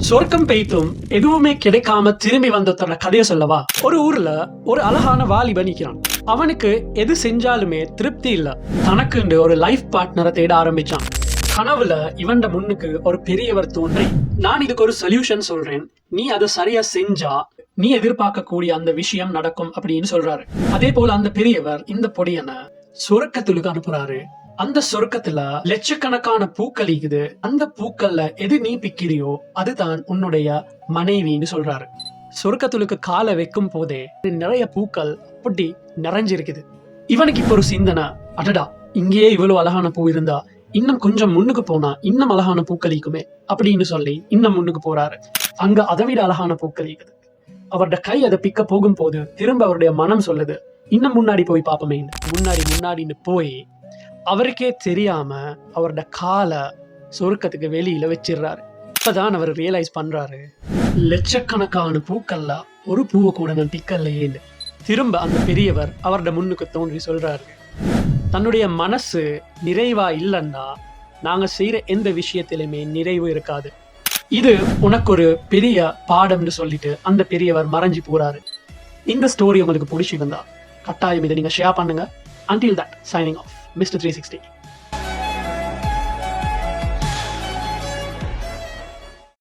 சொர்க்கம் பெய்த்தும் எதுவுமே கிடைக்காம திரும்பி வந்ததோட கதையை சொல்லவா? ஒரு ஊர்ல ஒரு அழகான வாலிபன் நிக்கிறான். அவனுக்கு எது செஞ்சாலுமே திருப்தி இல்ல. தனக்குண்டு ஒரு லைஃப் பார்ட்னரை தேட ஆரம்பிச்சான். கனவுல இவன் முன்னுக்கு ஒரு பெரியவர் தோன்றி, நான் இதுக்கு ஒரு சொல்யூஷன் சொல்றேன், நீ அதை சரியா செஞ்சா நீ எதிர்பார்க்கக்கூடிய அந்த விஷயம் நடக்கும் அப்படின்னு சொல்றாரு. அதே போல அந்த பெரியவர் இந்த பொடியனை சொர்க்கத்துக்கு அனுப்புறாரு. அந்த சொர்க்கத்துல லட்சக்கணக்கான பூக்கள் இருக்குது. அந்த பூக்கள்ல எது நீ பிக்கிறியோ அதுதான் உன்னுடைய மனைவின்னு சொல்றாரு. சொர்க்கத்துக்கு காலை வைக்கும் போதே நிறைய பூக்கள் அப்படி நிறைஞ்சிருக்குது. இவனுக்கு இப்ப ஒரு சிந்தனை, அடடா இங்கேயே இவ்வளவு அழகான பூ இருந்தா இன்னும் கொஞ்சம் முன்னுக்கு போனா இன்னும் அழகான பூக்களிக்குமே அப்படின்னு சொல்லி இன்னும் முன்னுக்கு போறாரு. அங்க அதை விட அழகான பூக்கள் இருக்குது. அவருடைய கை அதை பிக்க போகும் போது திரும்ப அவருடைய மனம் சொல்லுது, இன்னும் முன்னாடி போய் பார்ப்போமே. முன்னாடின்னு போய் அவருக்கே தெரியாம அவரோட காலை சொர்க்கத்துக்கு வெளியில வச்சிடுறாரு. இப்பதான் அவர் ரியலைஸ் பண்றாரு, லட்சக்கணக்கான பூக்கள்ல ஒரு பூவை கூட நான் பிக்கலையேன்னு. திரும்ப அந்த பெரியவர் அவரோட முன்னுக்கு தோன்றி சொல்றாரு, தன்னுடைய மனசு நிறைவா இல்லைன்னா நாங்க செய்யற எந்த விஷயத்திலுமே நிறைவு இருக்காது. இது உனக்கு ஒரு பெரிய பாடம்னு சொல்லிட்டு அந்த பெரியவர் மறைஞ்சு போறாரு. இந்த ஸ்டோரி உங்களுக்கு பிடிச்சிருந்தா கட்டாயம் இதை நீங்க ஷேர் பண்ணுங்க. Until that, signing off, Mr. 360.